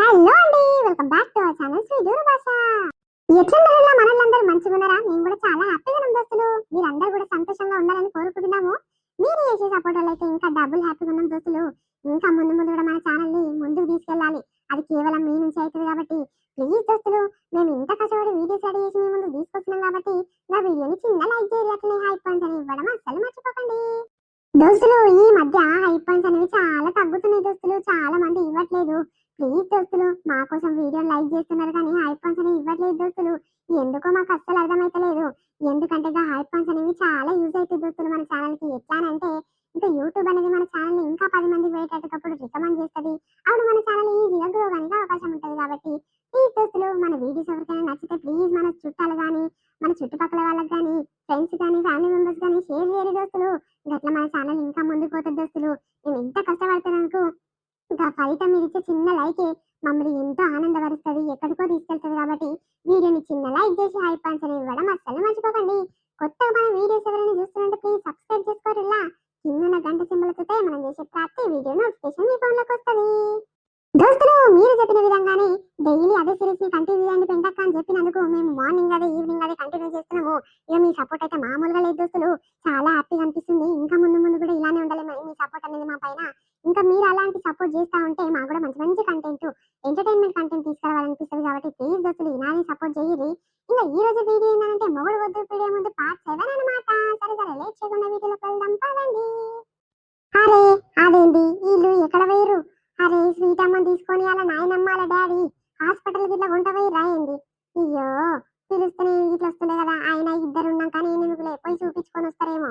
Hello అండి, welcome back to our channel Sri Doora Bhasha. ఎట్లున్నారా మనల్లందరూ మంచిగా ఉన్నారా? మేము కూడా చాలా హ్యాపీగా ఉన్నాం దోస్తులు. మీరందరూ కూడా సంతోషంగా ఉండాలని కోరుకుంటున్నాము. మీరు చేసే సపోర్ట్ వల్ల అయితే ఇంకా డబుల్ హ్యాపీగా ఉన్నాం దోస్తులు. ఇంకా ముందు ముందు కూడా మన ఛానల్ ని ముందుకు తీసుకెళ్ళాలి. అది కేవలం మీ నుంచి అవుతుంది కాబట్టి ప్లీజ్ దోస్తులు, మేము ఇంత కష్టపడి వీడియోస్ రెడీ చేసి మీ ముందు తీసుకొస్తున్నాం కాబట్టి నా వీడియోని చిన్న లైక్ చేయాలి, అట్లనే హైప్ పాయింట్స్ అని ఇవ్వడం అస్సలు మర్చిపోకండి దోస్తులు. ఈ మధ్య హైప్ పాయింట్స్ అనేవి చాలా తగ్గుతున్నాయి దోస్తులు, చాలా మంది ఇవ్వట్లేదు. ప్లీజ్ దోస్తులు, మా కోసం వీడియో లైక్ చేస్తున్నారు కానీ హైప్ పాయింట్స్ అనేవి ఇవ్వట్లేదు దోస్తులు. ఎందుకో మాకు అస్సలు అర్థమైతలేదు. ఎందుకంటే హైప్ పాయింట్స్ అనేవి చాలా యూజ్ అవుతాయి దోస్తులు మన ఛానల్ కి. ఎట్లా అంటే ఇంకా యూట్యూబ్ అనేది మన ఛానల్ ని ఇంకా 10 మంది పోయేటప్పుడు రికమెండ్ చేస్తుంది. అప్పుడు మన ఛానల్ ఈజీగా గ్రో కానీ అవకాశం ఉంటుంది. కాబట్టి ప్లీజ్ దోస్తులు, మన వీడియోస్ ఎవరికైనా నచ్చితే ప్లీజ్ మన చుట్టాలు కానీ మన చుట్టుపక్కల వాళ్ళకి కానీ ఫ్రెండ్స్ కానీ ఫ్యామిలీ మెంబర్స్ కానీ షేర్ చేయరు దోస్తులు. గట్లా మన ఛానల్ ఇంకా ముందుకు పోతుంది దోస్తులు. మేము ఎంత కష్టపడుతున్నాను, ఇంకా ఫలితం మీరు ఇచ్చే చిన్న లైక్ మమ్మల్ని ఎంతో ఆనందపరుస్తుంది, ఎక్కడికో తీసుకెళ్తుంది. కాబట్టి వీడియోని చిన్న లైక్ చేసి హైప్ పాయింట్స్ అని ఇవ్వడం అస్సలు మర్చిపోకండి. కొత్తగా మన వీడియోస్ ఎవరైనా చూస్తుంటే ప్లీజ్ సబ్స్క్రైబ్ చేసుకోరు. ఇలా చిన్న గంట సింబల్తో మనం చేసే ప్రతి వీడియో నోటిఫికేషన్ మీ ఫోన్లోకి వస్తుంది దోస్తులు. మీరు చెప్పిన విధంగానే డైలీ అదే సిరీస్ ని కంటిన్యూ చేయండి పెంటక్క అని చెప్పినందుకు మేము మార్నింగ్ అదే ఈవినింగ్ అదే కంటిన్యూ చేస్తున్నాము. ఇక మీ సపోర్ట్ అయితే మామూలుగా లేదు దోస్తులు, చాలా హ్యాపీగా అనిపిస్తుంది. ఇంకా ముందు ముందు కూడా ఇలానే ఉండాలి మీ సపోర్ట్ అనేది మా పైన. ఇంకా మీరు అలాంటి సపోర్ట్ చేస్తా ఉంటే మాకు కూడా మంచి మంచి కంటెంట్ ఎంటర్టైన్మెంట్ కంటెంట్ తీసుకురావాలనిపిస్తుంది. కాబట్టి ప్లీజ్ దోస్తులు ఇలానే సపోర్ట్ చేయాలి. ఇంకా ఈ రోజు వీడియో ఏంటంటే మొగుడు వద్దు వీడియో ముందు పార్ట్ 7 అనమాట. సరే సరే లేట్ చేయకుండా వీడియోలోకి వెళ్దాం పదండి. అరే అదేంటి వీళ్ళు ఎక్కడ వేయరు? అరే స్వీట్ అమ్మని తీసుకొని అలా నాయనమ్మ అలా డాడీ హాస్పిటల్ కి ఇట్లా వంట పోయి రాయండి. అయ్యో పిలుస్తూనే ఇట్లా వస్తుండే కదా, ఆయన ఇద్దరు ఉన్నాం కానీ నేను పోయి చూపించుకొని వస్తారేమో.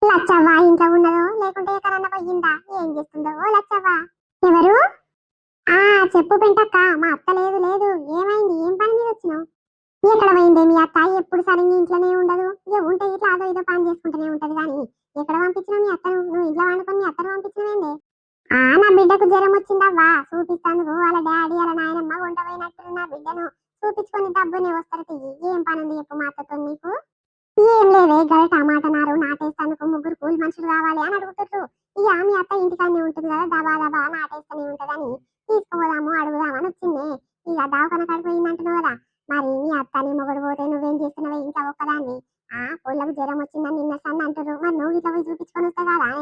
లచ్చవ్వ ఇంట్లో ఉన్నదో లేకుంటే ఎక్కడన్నా పోయిందా? ఏం చేస్తుందో ఓ లచ్చవ్వ. ఎవరు? ఆ చెప్పు పెంటక్క. మా అత్త లేదు లేదు. ఏమైంది? ఏం పని మీద వచ్చినావు? ఎక్కడ పోయిందే మీ అత్త? ఎప్పుడు సరిగ్గా ఇంట్లోనే ఉండదు. ఇక ఉంటే ఇట్లా అదో ఇదో పని చేసుకుంటూనే ఉంటది. కానీ ఎక్కడ పంపించినావు మీ అత్తను? నువ్వు ఇంట్లో వండుకొని మీ అత్తను పంపించినవేందే? నా బిడ్డకు జ్వరం వచ్చిందవ్వా, చూపిస్తాను. వాళ్ళ డాడీ వాళ్ళ నాయనమ్మ వంట పోయినట్టు నా బిడ్డను చూపించుకొని డబ్బునే వస్తారు. తియ్యి ఏం పని ఉంది చెప్పు మా అత్తతో నీకు? ఏం లేదే, గడ టమాటా నారు నాటేస్తాను, ముగ్గురు కూలి మనుషులు కావాలి అని అడుగుతారు. ఇక మీ అత్త ఇంటికాడనే ఉంటుంది కదా, దబా దబా నాటేస్తూనే ఉంటదని తీసుకుపోదాము అడుగుదామని వచ్చిందే. ఇక దావకన కడిపోయిందంటున్నావు కదా, మరి మీ అత్తని మొగుడు పోతే నువ్వేం చేస్తున్నావే ఇంకా ఒక్కదాన్ని? ఊళ్ళకు జ్వరం వచ్చిందని నిన్న సన్న అంటారు. మరి నువ్వు ఇట్లా పోయి చూపించుకొని వస్తా కదా?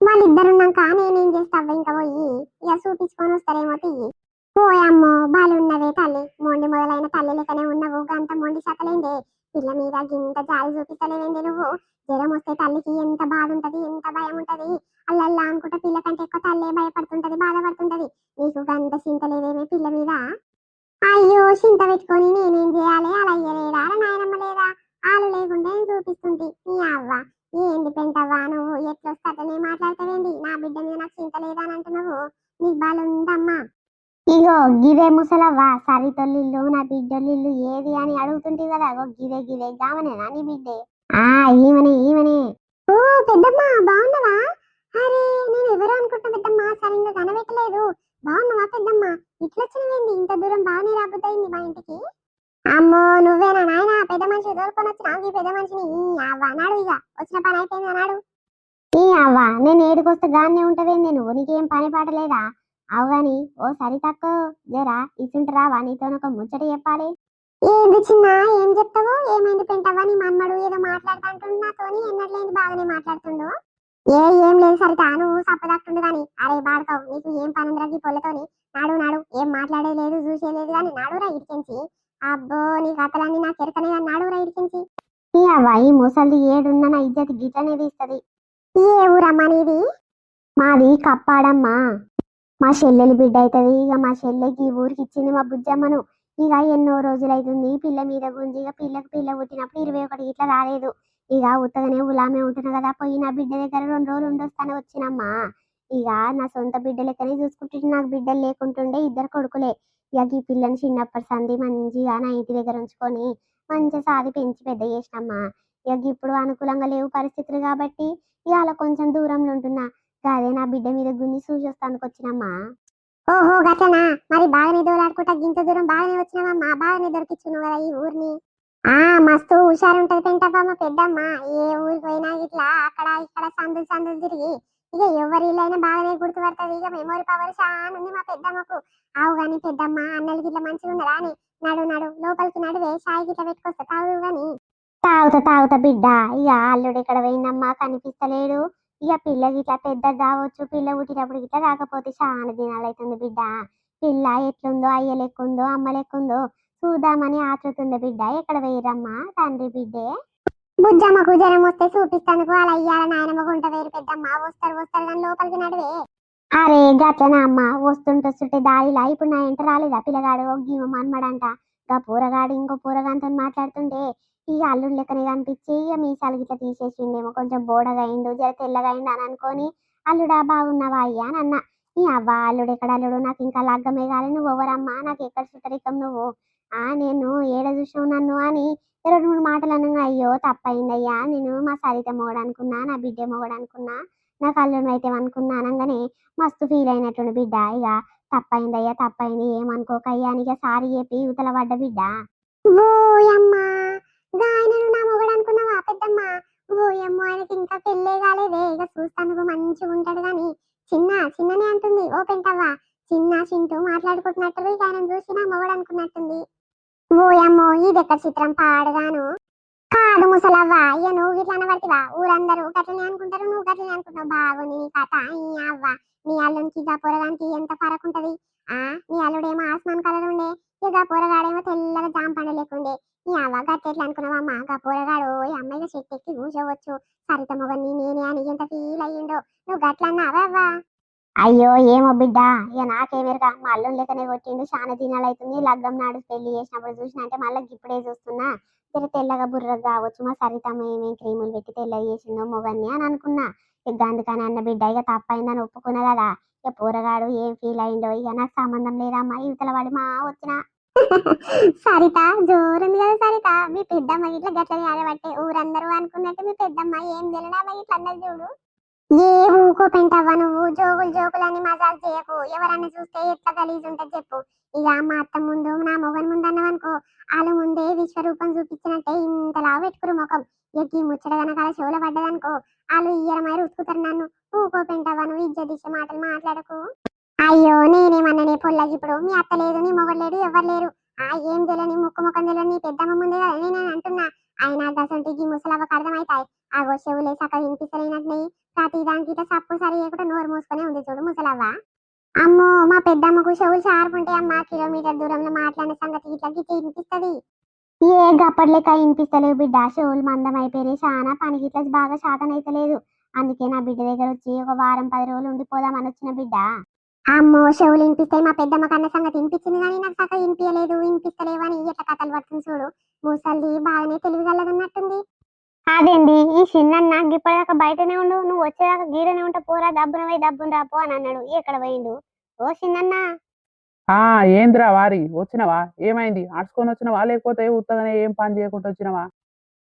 వాళ్ళిద్దరున్నాక నేనేం చేస్తావా? ఇంకా పోయి ఇక చూపించుకొని వస్తారేమో. తియ్యి పోయమ్మో బాలున్నవే తల్లి, మొండి మొదలైన తల్లి లెక్కనే ఉన్నవు. గంత మొండి సతలేందే పిల్ల మీద గింత జాలి చూపిస్తలేవేంది నువ్వు? జ్వరం వస్తే తల్లికి ఎంత బాధ ఉంటది, ఎంత భయం ఉంటది. అల్లల్లా అనుకుంటే పిల్ల కంటే ఎక్కువ తల్లే భయపడుతుంటది, బాధపడుతుంటది. నీకు గంత చింత లేదేమే పిల్ల మీద? అయ్యో చింత పెట్టుకొని నేనేం చేయాలి? అలా అయ్యలేదా నాయనమ్మ లేదా? ఆలు లేకుండా నేను చూపిస్తుంది నీ అవ్వ. ఏంది పెంటవ్వా నువ్వు? ఎట్లొస్తే అట్లనే మాట్లాడతావేంది? నా బిడ్డ మీద నాకు చింత లేదా అని అంటున్నావు? నీకు బాలుందమ్మా. ఇగో గిదే ముసలవ్వా, సరితొల్లిల్లు నా బిడ్డొల్లిల్లు ఏది అని అడుగుతుంటే కదా, గిదే గిదే గామనేనా నీ బిడ్డే? ఈమెనే ఈమెనే. ఓ పెద్దమ్మా బాగున్నావా? అరే నేను ఎవరు అనుకుంటున్నా పెద్దమ్మా, సరిగ్గా కనబెట్టలేదు. బాగున్నావా పెద్దమ్మా? ఇట్లొచ్చినవేంది ఇంత దూరం? బాగానే రాబుద్దయింది మా ఇంటికి. అమ్మో నువ్వేనా నాయన పెద్ద మనిషి దొరుకుని వచ్చినావు? ఈ పెద్ద మనిషిని అవ్వ అన్నాడు. ఇక వచ్చిన పని అయిపోయింది అన్నాడు. ఈ అవ్వ నేను ఏడుకొస్తే గానే ఉంటవేంది నువ్వు? నీకేం పని పాట లేదా? అవగాని ఓ సరి తక్కువ జరా ఇసుంటరావా, నీతో ఒక ముచ్చట చెప్పాలి. ఏంది చిన్న? ఏం చెప్తావు? ఏమైంది పెంటవ్వా? నీ మన్మడు ఏదో మాట్లాడుతుంటుండు నాతోని, ఎన్నట్లేంది బాగానే మాట్లాడుతుండు. ఏం లేదు సరితా, నువ్వు సప్పదక్తుండు గాని. అరే బాడతావు, నీకు ఏం పనుందిరా పొలతోని? నాడు నాడు ఏం మాట్లాడే లేదు చూసేలేదు గాని నాడురా ఇడికించి. అబ్బో నీ కథలన్నీ నాకు ఎరకనే కానీ నాడురా ఇడికించి. ఈ అవ్వ ఈ ముసలిది ఏడున్నా నా ఇజ్జతి గిట్లనే తీస్తుంది. ఏ ఊరమ్మా నీది? మాది కప్పాడమ్మా. మా చెల్లెలి బిడ్డ అవుతుంది. ఇక మా చెల్లెకి ఊరికి ఇచ్చింది మా బుజ్జమ్మను. ఇక ఎన్నో రోజులైతుంది పిల్ల మీద గుంజి. ఇక పిల్లకు పిల్ల పుట్టినప్పుడు 21 ఇట్లా రాలేదు. ఇక ఉత్తగానే ఉలామే ఉంటున్నా కదా, పోయి నా బిడ్డ దగ్గర 2 రోజులు ఉండొస్తానే వచ్చినమ్మా. ఇక నా సొంత బిడ్డ లెక్కనే చూసుకుంటుంటే, నాకు బిడ్డలు లేకుంటుండే 2 కొడుకులే. ఇక ఈ పిల్లని చిన్నప్పటి సంది మంచిగా నా ఇంటి దగ్గర ఉంచుకొని మంచిగా సాది పెంచి పెద్ద చేసినమ్మా. ఇక ఇప్పుడు అనుకూలంగా లేవు పరిస్థితులు కాబట్టి ఇక అలా కొంచెం దూరంలో ఉంటున్నా. అదే నా బిడ్డ మీద గుంజి చూసి వస్తానికి వచ్చినమ్మా. ఓహో గట్లనా? మరి బాగానే దోలాడుకుంటా గింత దూరం బాగానే వచ్చినావమ్మా, బాగానే దొరికించున్నావు కదా ఈ ఊరిని. మస్తు హుషారు ఉంటది పెంటవ్వ మా పెద్దమ్మ. ఏ ఊరికి పోయినా ఇట్లా అక్కడ ఇక్కడ సందులు సందులు తిరిగి ఇక ఎవరి ఇల్లైనా బాగానే గుర్తుపడుతుంది. ఇక మెమొరీ పవర్ చాలా ఉంది మా పెద్దమ్మకు. ఆవు గాని పెద్దమ్మ అన్నలకి ఇట్లా మంచిగా ఉన్నదా అని నడు నడు లోపలికి నడువే చాయ్ గిట్ల పెట్టుకొస్తా తాగు గాని. తాగుతా తాగుతా బిడ్డ. ఇక అల్లుడు ఎక్కడ పోయిందమ్మా కనిపిస్తలేడు. ఇక పిల్ల గిట్లా పెద్దగా కావచ్చు, పిల్ల పుట్టినప్పుడు గిట్లా రాకపోతే చాలా దినాలు అవుతుంది బిడ్డ. పిల్ల ఎట్లుందో అయ్య లెక్కుందో అమ్మ లెక్కుందో చూద్దామని ఆతృతుండే బిడ్డ. ఎక్కడ పోయిరమ్మా తండ్రి బిడ్డే? బుజ్జమ్మకు జ్వరం వస్తే చూపిస్తానుకు అలా అయ్యాల నాయనమ్మ గుంట వేరు పెద్దమ్మ వస్తారు వస్తారు కానీ లోపలికి నడువే. అరే గట్లనా అమ్మ వస్తుంటే దారిలా ఇప్పుడు నా ఇంట రాలేదా పిల్లగాడు గీమ మన్మడంట. గా పూరగాడు ఇంకో పూరగాంతో మాట్లాడుతుంటే ఇక అల్లుడు లెక్కనే కనిపించి ఇక మీసాలు గిట్లా తీసేసిండేమో కొంచెం బోడగా అయిండు జర తెల్లగా అయిండు అని అనుకొని అల్లుడా బాగున్నావా అయ్యా అని అన్న. ఈ అవ్వ అల్లుడు ఎక్కడ అల్లుడు నాకు ఇంకా లగ్గమే కాలే నువ్వు ఎవరమ్మా నాకు ఎక్కడ సుతరికం నువ్వు నేను ఏడ చూసినావు నన్ను అని రెండు మూడు మాటలు అనగా అయ్యో తప్పయిందయ్యా నేను మా సరిత మొగడనుకున్నా నా బిడ్డ మొగడనుకున్నా నాకు అల్లుడు అయితే అనుకున్నా అనగానే మస్తు ఫీల్ అయినట్టుండు బిడ్డ. ఇక తప్పైందయ్యా తప్పైంది ఏమనుకోకయ్యా అని ఇక సారీ చెప్పి యువతల పడ్డ బిడ్డ. ఓయమ్మా గాయనను నా మొగడు అనుకున్నావా పెద్దమ్మ? ఓయమ్మో ఆయనకి ఇంకా పెళ్ళే కాలేదే. ఇక చూస్తాను మంచిగా ఉంటాడు గాని చిన్ననే అంటుంది ఓ పెంటవ్వ. చిన్న చింటూ మాట్లాడుకుంటున్నట్టు ఇక ఆయన చూసి నా మొగడు అనుకున్నట్టుంది. ఓయమ్మో ఇది ఎక్కడ చిత్రం పాడుగాను. కాదు ముసలవ్వ ఇక నువ్వు గిట్లా అనబడితివా ఊరందరూ గట్లనే అనుకుంటారు నువ్వు గట్లనే అనుకుంటావు. బాగుంది నీ కథ. ఈ అవ్వ నీ అల్లునికి ఇక పొరగానికి ఎంత ఫరక్ ఉంటది. నీ అల్లుడేమో ఆస్మాన్ కలర్ ఉండే ఇక పొరగాడేమో తెల్లగా జాంపండ లేకుండే. నీ అవ్వ గట్టెట్లా అనుకున్నావమ్మా గా పొరగాడు అమ్మాయిగా చెట్టు ఎక్కి కూర్చోవచ్చు సరిత మొగని నేనే అని ఎంత ఫీల్ అయ్యిండో నువ్వు గట్ల అన్నావా? అయ్యో ఏమో బిడ్డ ఇక నాకేమెరుగా మా అల్లుని లెక్కనే కొట్టిండు చాలా దినాలు అవుతుంది. లగ్గం నాడు పెళ్లి చేసినప్పుడు చూసినంటే మళ్ళీ ఇప్పుడే చూస్తున్నా జర తెల్లగా బుర్రగా కావచ్చు మా సరితమ్మ ఏమేం క్రీములు పెట్టి తెల్లగా చేసిందో మొగన్ని అని అనుకున్నా. ఇక అందుకని అన్న బిడ్డ ఇక తప్పైందని ఒప్పుకున్నా కదా. ఇక పూరగాడు ఏం ఫీల్ అయిందో ఇక నాకు సంబంధం లేదమ్మా ఇవతల వాడి మా వచ్చిన సరిత జోరుంది కదా సరిత. మీ పెద్దమ్మ ఇట్లా గట్లని ఆడబట్టే ఊరందరూ అనుకున్నట్టు మీ పెద్దమ్మ ఏం తెలియదా ఇట్లా అన్నది చూడు. ఏ ఊకో పెంటవ్వ నువ్వు జోకులని మజాకు చేయకు. ఎవరన్నా చూస్తే ఎట్లా గలీజ్ ఉంటది చెప్పు. ఇక మా అత్త ముందు నా మొగన్ ముందు అన్నవనుకో వాళ్ళ ముందే విశ్వరూపం చూపించినట్టే ఇంతలా పెట్టుకురు ముఖం. ఎక్కి ముచ్చట గనక చెవుల పడ్డదనుకో వాళ్ళు ఇయ్యరమై రుచుకుతారు నన్ను. ఊకో పెంటవ్వ నువ్వు ఇజ్జత్ మాటలు మాట్లాడకు. అయ్యో నేనేమన్నానే పొల్లకి ఇప్పుడు మీ అత్త లేదు నీ మొగడు లేడు ఎవరు లేరు. ఏం తెలియని ముఖం తెలియని నీ పెద్దమ్మ ముందే కదా నేను అంటున్నా. అయినా గసంటికి ముసలవ్వకు అర్థమవుతాయి. ఆ చెవులే సక్క వినిపిస్తలేనట్టు ప్రతి దానికి సప్పు సరి చేయకుండా నోరు మూసుకునే ఉంది చూడు ముసలవ్వ. అమ్మో మా పెద్దమ్మకు చెవులు చారుకుంటే అమ్మ కిలోమీటర్ దూరంలో మాట్లాడిన సంగతి ఇట్లా గిట్ల వినిపిస్తుంది. ఏ గప్పట్లేక వినిపిస్తలేవు బిడ్డ. చెవులు మందం అయిపోయినాయి చాలా పనికి ఇట్లా బాగా శాతం అయితే లేదు. అందుకే నా బిడ్డ దగ్గర వచ్చి ఒక వారం 10 రోజులు ఉండిపోదామని వచ్చిన బిడ్డ. అమ్మో చెవులు వినిపిస్తాయి మా పెద్దమ్మ కన్న సంగతి వినిపించింది కానీ నాకు సక్క వినిపించలేదు వినిపిస్తలేవు అని ఎట్లా కథలు పడుతుంది చూడు. ముసల్ది బాగానే తెలివిగలదన్నట్టుంది. అదేంది ఈ చిన్న ఇప్పటిదాకా బయటనే ఉండు నువ్వు వచ్చేదాకా గీడనే ఉంటే పోరా దబ్బున పోయి దబ్బున రాపో అని అన్నాడు. ఎక్కడ పోయిండు ఓ చిన్న? ఏంద్రా వారి వచ్చినవా? ఏమైంది? అడుచుకొని వచ్చినవా లేకపోతే ఉత్తగానే ఏం పని చేయకుండా వచ్చినవా?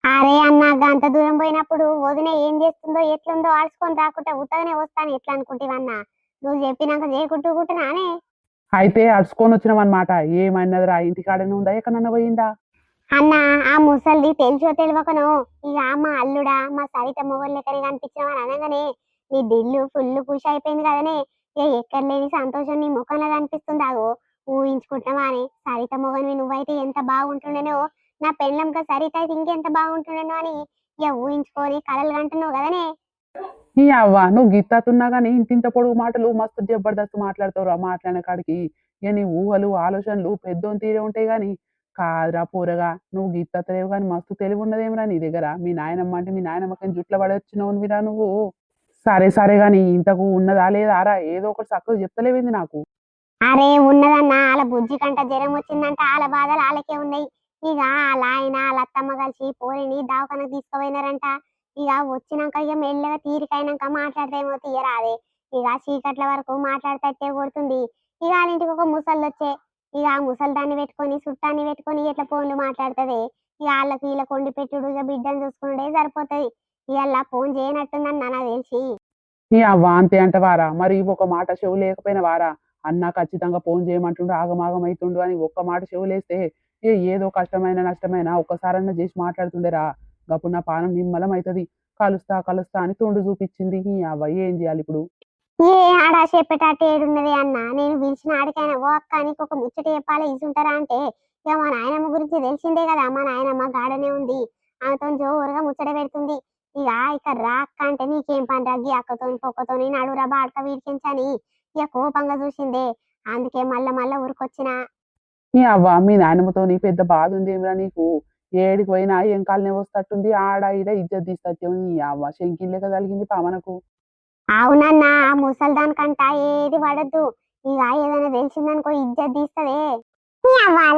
అరే అన్న గంత దూరం పోయినప్పుడు వదిన ఏం చేస్తుందో ఎట్లుందో ఆడుచుకొని రాకుంటే ఉత్తగానే వస్తాను ఎట్లా అనుకుంటేవన్నా. నువ్వు చెప్పినాక చేయకుంటున్నానే. అయితే అడుచుకొని వచ్చినవన్నమాట. ఏమైనదిరా? ఇంటికాడనే ఉందా ఎక్కడన్నా పోయిందా? అన్న ఆ ముసల్ది తెలిసో తెలియకను ఇక మా అల్లుడా మా సరిత మొగలు లెక్కనే కనిపించినవని అనగానే నీ దిల్లు ఫుల్ ఖుషి అయిపోయింది కదనే. ఇక ఎక్కడ లేని సంతోషం నీ ముఖంలో కనిపిస్తుంది. ఆగో ఊహించుకుంటున్నావా అని సరిత మొగని నువ్వైతే ఎంత బాగుంటుండేనో నా పెళ్ళంక సరిత అయితే ఇంకెంత బాగుంటుండేనో అని ఇక ఊహించుకొని కలలు కంటున్నావు కదనే. ఈ అవ్వ నువ్వు గిత్తతున్నా గానీ ఇంతింత పొడుగు మాటలు మస్తు జబర్దస్త్ మాట్లాడతావురా. మాట్లాడిన కాడికి ఇక నీ ఊహలు ఆలోచనలు పెద్దోని తీరే ఉంటాయి గాని కాదురా పూరగా నువ్వు గిత్తలేవు కానీ మస్తు తెలివి ఉన్నదేమిరా నీ దగ్గర. మీ నాయనమ్మ అంటే మీ నాయనమ్మకి జుట్ల పడొచ్చినవు మీరా నువ్వు. సరే సరే గాని ఇంతకు ఉన్నదా లేదా రా ఏదో ఒకటి చక్కగా చెప్తలేవింది నాకు. అరే ఉన్నదన్న వాళ్ళ బుజ్జి కంట జ్వరం వచ్చిందంట వాళ్ళ బాధలు వాళ్ళకే ఉన్నాయి. ఇక వాళ్ళ ఆయన వాళ్ళ అత్తమ్మ కలిసి పోరిని దవాఖానకు తీసుకుపోయినారంట. ఇక వచ్చినాక ఇక మెల్లగా తీరికైనాక మాట్లాడితేమో తీయరాదే. ఇక చీకట్ల వరకు మాట్లాడితే కొడుతుంది. ఇక వాళ్ళ ఇంటికి ఒక ముసళ్ళు వచ్చే ఇక ఆ ముసలి దాన్ని పెట్టుకొని చుట్టాన్ని పెట్టుకొని ఎట్లా ఫోన్లు మాట్లాడుతుంది. ఇక వాళ్ళకి వీళ్ళకి వండి పెట్టుడు ఇక బిడ్డను చూసుకుంటే సరిపోతుంది. ఇవాళ ఫోన్ చేయనట్టుందని నాకు తెలిసి. నీ అవ్వ అంతే అంటే వారా? మరి ఒక మాట చెవు లేకపోయిన వారా? అన్న ఖచ్చితంగా ఫోన్ చేయమంటుండు ఆగమాగం అవుతుండు అని ఒక్క మాట చెవులేస్తే ఏదో కష్టమైన నష్టమైన ఒక్కసారన్నా చేసి మాట్లాడుతుండేరా. గప్పుడు నా పానం నిమ్మలం అవుతుంది. కలుస్తా కలుస్తా అని తొండు చూపించింది. ఈ అవ్వ ఏం చేయాలి ఇప్పుడు? ఏ ఆడ చెప్పేటట్టు ఏడున్నది అన్న, నేను పిలిచిన ఆడికైనా ఓ అక్క నీకు ఒక ముచ్చట చెప్పాలి ఇసుంటారా అంటే, ఇక మా నాయనమ్మ గురించి తెలిసిందే కదా, మా నాయనమ్మ గాడనే ఉంది, ఆమెతో జోరుగా ముచ్చట పెడుతుంది. ఇక ఇక్కడ రా అక్క అంటే నీకేం పని రగ్గి అక్కతోని పొక్కతోని నడురా బాడక వీడికించని ఇక కోపంగా చూసిందే. అందుకే మళ్ళా మళ్ళా ఊరికొచ్చిన. మీ అవ్వ మీ నాయనమ్మతో నీ పెద్ద బాధ ఉంది ఏమిరా నీకు? ఏడికి పోయినా ఏం కాలనే వస్తట్టుంది, ఆడ ఈడ ఇజ్జత్ తీస్తేమో నీ అవ్వ శంకిల్లెక కలిగింది పామనకు. అవునన్నా, ఆ ముసల్దానికంట ఏది పడద్దు, ఇక ఏదైనా తెలిసిందనుకో ఇజ్జత్ తీస్తదే.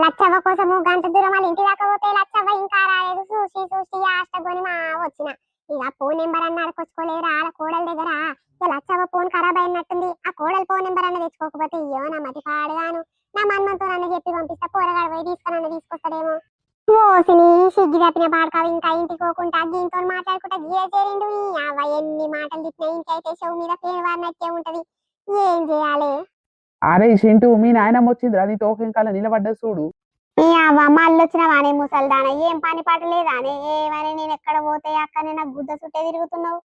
లచ్చవ్వ కోసము గంట దూరం వాళ్ళ ఇంటి దాకా పోతే లచ్చవ్వ ఇంకా రాలేదు, చూసి చూసి ఆష్టకొని మా వచ్చిన. ఇక ఫోన్ నెంబర్ అన్న అడకొచ్చుకోలేదురా ఆడ కోడల దగ్గర. ఇక లచ్చవ్వ ఫోన్ ఖరాబ్ అయినట్టుంది, ఆ కోడల ఫోన్ నెంబర్ అన్న తెచ్చుకోకపోతే అయ్యో నా మతి పాడుగాను, నా మన్మంతో నన్ను చెప్పి పంపిస్తా, పోరగాడు పోయి తీసుకొని తీసుకొస్తాడేమో. ఓసిని సిగ్గి తప్పిన పాడకావు, ఇంకా ఇంటికి పోకుండా దీంతో మాట్లాడుకుంటా గీరే చేరిండు. ఎన్ని మాటలు తిప్పినా ఇంకైతే చెవు మీద పేరు వారినట్టే ఉంటది, ఏం చేయాలి? అరే చింటూ, మీ నాయనమ్మ వచ్చిందిరా నీ తోకెంకాల నిలబడ్డ చూడు. మళ్ళొచ్చిన వానే ముసల్దాన, ఏం పని పాట లేదా అనే ఏమని నేను ఎక్కడ పోతే అక్కడ నాకు గుద్ద చుట్టే తిరుగుతున్నావు.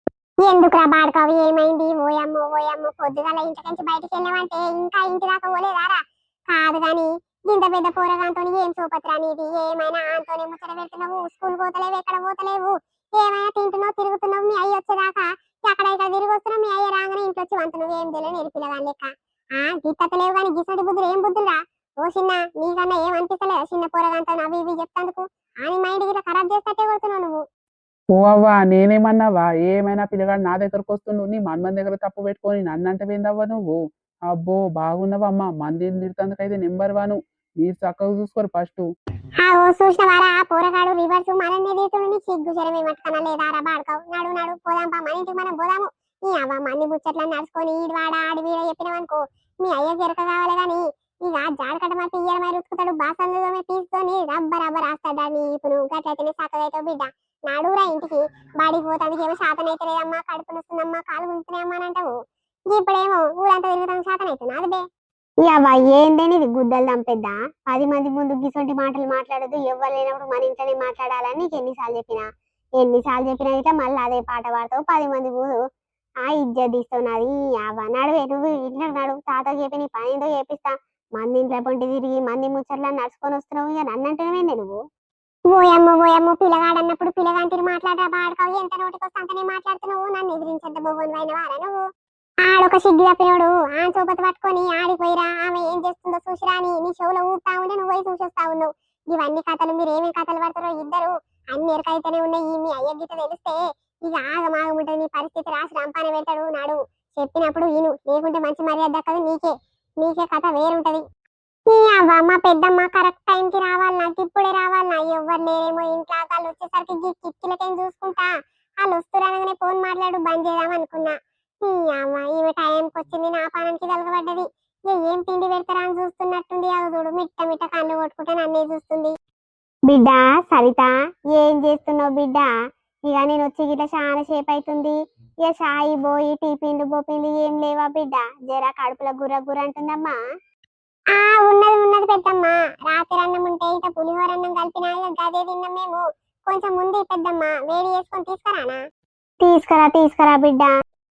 ఎందుకురా బాడకావు, ఏమైంది? ఓయమ్మో ఓయమ్మో, పొద్దుగాల ఇంటికి బయటికి వెళ్ళామంటే ఇంకా ఇంటి దాకా పోలేదారా? కాదు గాని ఇంత పెద్ద పోరగాంతో ఏం సోపత్రా నీది? ఏమైనా ఆంతోనే ముచ్చట పెడుతున్నావు, స్కూల్ పోతలేవు, ఎక్కడ పోతలేవు, ఏమైనా తింటున్నావు తిరుగుతున్నావు, మీ అయ్యి వచ్చేదాకా అక్కడ ఇక్కడ తిరిగి వస్తున్నావు, మీ అయ్య రాగానే ఇంట్లో వచ్చి వంతున్నావు, ఏం తెలియదు నేర్పిల్లగాని లెక్క. గిత్తలేవు కానీ గిసటి బుద్ధులు ఏం బుద్ధులురా? ఓ చిన్న, నీకన్నా ఏం అనిపిస్తలేదా చిన్న పోరగాంతో అవి ఇవి చెప్తాందుకు? అని మైండ్ గిట్లా ఖరాబ్ చేస్తట్టే కొడుతున్నావు నువ్వు. ఓ అవ్వా నేనేమన్నావా? ఏమైనా పిల్లగాడు నా దగ్గరకు వస్తుండు, నీ మన్మన్ దగ్గర తప్పు పెట్టుకొని నన్నంటే పోయిందవ్వా నువ్వు? అబ్బో బాగున్నావమ్మా, మందిని తిడుతందుకైతే నెంబర్ వన్. మీరు చక్కగా చూసుకోరు ఫస్ట్. ఓ చూసినవారా, ఆ పోరగాడు రివర్స్ మనల్ని తీస్తుండు, నీకు సిగ్గు జరం ఏమట్టుకన్నా లేదారా బాడకావు? నడు నడు పోదాం పా, మన ఇంటికి మనం పోదాము. ఈ అవ్వ మంది ముచ్చట్లను నడుచుకొని ఈడివాడ ఆడి వీడ చెప్పినావనుకో మీ అయ్య జరక కావాలి గాని ఇక జాడకట్ట మా పియ్యల మరి ఉతుకుతాడు, బాసంలోమే పీసుకొని రబ్బర్ రబ్బర్ రాస్తాడా నీ ఇప్పుడు గట్లయితేనే సక్కదైతే బిడ్డ. నాడురా ఇంటికి, బాడికి పోతానికి ఏమో శాతం అయితే లేదమ్మా, కడుపు నొస్తుందమ్మా, కాలు గుంజుతున్నాయమ్మా అని అంటావు, ఇప్పుడేమో ఊరంతా తిరుగుతాం శాతం అవుతుంది అది బే. ఇవ్వ ఏందేని ఇది గుద్దలు దంపెద్దా? 10 మంది ముందు గిసొంటి మాటలు మాట్లాడదు, ఎవ్వరు లేనప్పుడు మన ఇంట్లోనే మాట్లాడాలని నీకు ఎన్నిసార్లు చెప్పినా ఇట్లా మళ్ళీ అదే పాట పాడతావు, 10 మంది ముందు ఇజ్జత్ తీస్తున్నది. అవ్వ నడువే, నువ్వు ఇంట్లో నడువు, తాతకి చెప్పి నీ పని ఏందో చేపిస్తా. మంది ఇంట్లో పొంటి తిరిగి మంది ముచ్చట్లా నడుచుకొని వస్తున్నావు, ఇక నన్ను అంటేనేమైంది నువ్వు? ఓయమ్మో పిల్లగాడన్నప్పుడు పిల్లగాంటిని మాట్లాడరా బాడకావు, ఎంత నోటికి వస్తే అంతనే మాట్లాడుతున్నావు, నన్ను ఎదిరించేంత బొవ్వను అయిన వారా నువ్వు? ఆడొక సిగ్గు తప్పినోడు ఆ సోపతి పట్టుకొని ఆడిపోయిరా, ఆమె ఏం చేస్తుందో చూసిరా అని నీ షోలో ఊపుతా ఉంటే నువ్వు పోయి చూసేస్తా ఉన్నావు. ఇవన్నీ కథలు మీరు ఏమేమి కథలు పడతారో ఇద్దరు, అన్ని ఎరకైతేనే ఉన్నాయి. మీ అయ్య గీత తెలిస్తే ఇక ఆగమాగముంటది నీ పరిస్థితి, రాసి రంపాన పెడతాడు. నాడు చెప్పినప్పుడు ఈను, లేకుంటే మంచి మర్యాద దక్కదు నీకే కథ వేరుంటది. మా పెద్దమ్మ కరెక్ట్ టైంకి రావాలి, నాకు ఇప్పుడే రావాలి, నా ఎవ్వరు లేరేమో ఇంట్లో, వాళ్ళు వచ్చేసరికి కిటికీలకేం చూసుకుంటా వాళ్ళు వస్తురనగానే ఫోన్ మాట్లాడు బంద్ చేద్దాం అనుకున్నా. ఈమె టైంకి వచ్చింది, నా పానానికి తలగబడ్డది. ఏం తిండి పెడతారా అని చూస్తున్నట్టుంది, అవి చూడు మిట్ట మిట్ట కళ్ళు కొట్టుకుంటే నన్నే చూస్తుంది. బిడ్డ సరిత, ఏం చేస్తున్నావు బిడ్డ? ఇక నేను వచ్చి గిట్ల చాలా సేపు అవుతుంది, ఇక సాయి పోయి టీపిండు బోపిండు ఏం లేవా బిడ్డ? జరా కడుపులో గుర్ర గుర్ర అంటుందమ్మా. ఉన్నది పెద్దమ్మ, రాత్రి అన్నం ఉంటే ఇక పులిహోర అన్నం కలిపినా ఇక గదే తిన్నాం మేము. కొంచెం ముందు పెద్దమ్మ వేడి చేసుకొని తీసుకురానా? తీసుకురా బిడ్డ.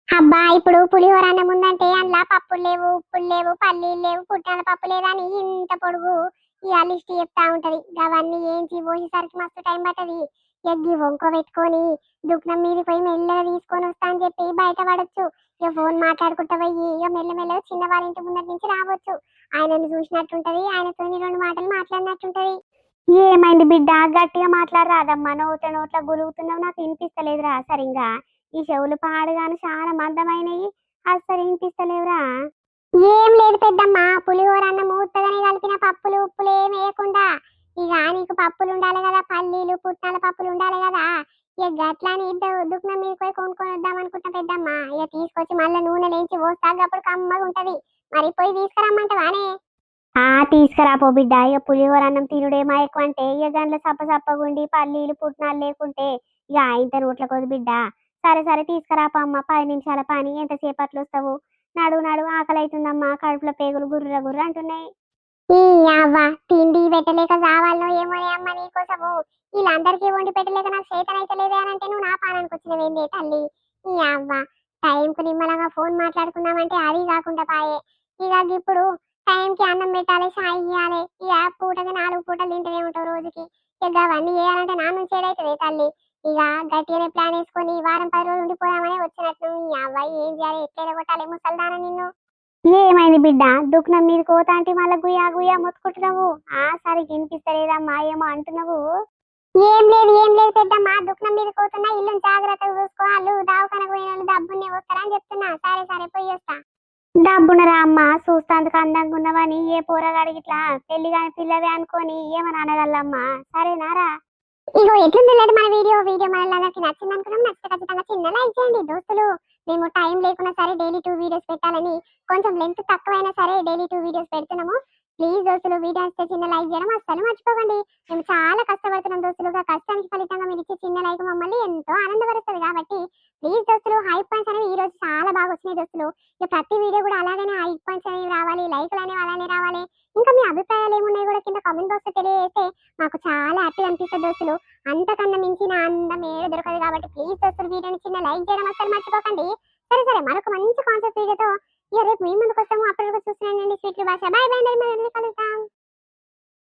అబ్బా ఇప్పుడు పులిహోర అన్నం ఉందంటే అందులో పప్పులు లేవు, ఉప్పులు లేవు, పల్లీలు లేవు, పుట్నాల పప్పు లేదని ఇంత పొడుగు ఇక లిస్ట్ చెప్తా ఉంటది. అవన్నీ ఏంచి పోసేసరికి మస్తు టైం పట్టది. ఎగ్గి వంక పెట్టుకొని దుఃఖం మీది పోయి మెల్లగా తీసుకొని వస్తా అని చెప్పి బయట పడొచ్చు. ఇక ఫోన్ మాట్లాడుకుంటా పోయి ఇక మెల్లమెల్లగా చిన్న వాళ్ళ ఇంటి ముందటి నుంచి రావచ్చు. ఆయనను చూసినట్టుంటది, ఆయనతో 2 మాటలు మాట్లాడినట్టుంటది. ఏమైంది బిడ్డ? గట్టిగా మాట్లాడరాదమ్మా, నోట్ల గులుగుతున్నావు, నాకు వినిపిస్తలేదురా సరిగా. ఈ చెవులు పాడుగాను చాలా మందమైనవి, అస్సలు వినిపిస్తలేవురా. ఏం లేదు పెద్దమ్మ, పులిహోర అన్నం ఉత్తగానే కలిపిన, పప్పులు ఉప్పులు ఏం వేయకుండా. ఇక నీకు పప్పులు ఉండాలి కదా, పల్లీలు పుట్నాల పప్పులు ఉండాలి కదా, ఇక గట్లని దుఃఖం మీద పోయి కొనుక్కొని వద్దాం అనుకుంటా పెద్దమ్మ. ఇక తీసుకొచ్చి మళ్ళీ నూనె లేచి పోస్తాగా, అప్పుడు కమ్మగా ఉంటది. మరి పోయి తీసుకురమ్మంటవానే? తీసుకురాపో బిడ్డ. ఇక పులిహోర అన్నం తినుడేమా ఎక్కువ అంటే, ఇక దాంట్లో సప్పగుండి పల్లీలు పుట్నాలు లేకుంటే ఇక ఇంత నోట్ల కొద్ది బిడ్డ. సరే తీసుకురాపా అమ్మ, 10 నిమిషాల పని, ఎంతసేపట్లో వస్తావు? నడు ఆకలి అవుతుందమ్మా, కడుపులో పేగులు గుర్ర గుర్ర అంటున్నాయి. ఈ అవ్వ తిండి పెట్టలేక చావాలనో ఏమో అమ్మ నీ కోసము వీళ్ళందరికీ వండి పెట్టలేక నాకు చేతనైతే లేదే అని అంటే నువ్వు నా పానానికి వచ్చినవేంది తల్లి. ఈ అవ్వ టైంకు నిమ్మలంగా ఫోన్ మాట్లాడుకుందామంటే అది కాకుండా పాయే. ఇక ఇప్పుడు టైంకి అన్నం పెట్టాలి, సాయి ఇయ్యాలి, ఇక పూటకి 4 పూటలు తింటూనే ఉంటావు రోజుకి. ఇక అవన్నీ చేయాలంటే నా నుంచి ఏడైతుంది తల్లి. ఇక గట్టిగానే ప్లాన్ వేసుకొని ఈ వారం 10 రోజులు ఉండిపోదామని వచ్చినట్టు. ఈ అవ్వ ఏం చేయాలి, ఎట్లా కొట్టాలి ముసల్దాన నిన్ను. ఏమైంది బిడ్డ దుఃఖం మీద కోతాంటి మళ్ళా గుయ్యా గుయ్యా మొత్తుకుంటున్నావు? ఆ సరికి వినిపిస్తలేదమ్మా ఏమో అంటున్నావు. ఏం లేదు పెద్దమ్మా, దుఃఖం మీద కోతున్నా, ఇల్లుని జాగ్రత్తగా చూసుకో, వాళ్ళు దావకానకు పోయిన వాళ్ళు డబ్బున్నే వస్తారని చెప్తున్నా. సరే పోయి వస్తా. డబ్బునరా అమ్మ, చూస్తాందుకు అందంగా ఉన్నవని ఏ పోరగాడికి ఇట్లా పెళ్లి కాని పిల్లవే అనుకొని ఏమని అనగలమ్మా, సరేనారా? ఇగో ఎట్లుంది లేదు మన వీడియో మనకి నచ్చింది అనుకున్నాం. నచ్చితే ఖచ్చితంగా చిన్న లైక్ చేయండి దోస్తులు. మేము టైం లేకున్నా సరే డైలీ 2 వీడియోస్ పెట్టాలని, కొంచెం లెంత్ తక్కువైనా సరే డైలీ 2 వీడియోస్ పెడుతున్నాము. ప్లీజ్ దోస్తులు వీడియో వస్తే చిన్న లైక్ చేయడం అస్సలు మర్చిపోకండి. మేము చాలా కష్టపడుతున్నాం దోస్తులుగా, కష్టానికి ఫలితంగా మీరు ఇచ్చే చిన్న లైక్ మమ్మల్ని ఎంతో ఆనందపరుస్తుంది. కాబట్టి ప్లీజ్ దోస్తులు హై పాయింట్స్ అనేవి ఈ రోజు చాలా బాగా వచ్చినాయి దోస్తులు. ఇక ప్రతి వీడియో కూడా అలాగనే హై పాయింట్స్ అనేవి రావాలి, లైక్లు అనేవి అలానే రావాలి. ఇంకా మీ అభిప్రాయాలు ఏమున్నాయి కూడా కింద కామెంట్ బాక్స్ లో తెలియజేస్తే మాకు చాలా హ్యాపీ అనిపిస్తుంది దోస్తులు. అంతకన్నా మించిన అందం ఏడ దొరకదు. కాబట్టి ప్లీజ్ దోస్తులు వీడియోని చిన్న లైక్ చేయడం అస్సలు మర్చిపోకండి. సరే మరొక మంచి కాన్సెప్ట్ వీడియోతో ఇక రేపు మీ ముందుకు వస్తాము. అప్పటి వరకు చూస్తున్నానండి స్వీట్ భాష. బాయ్ మళ్ళీ కలుద్దాం.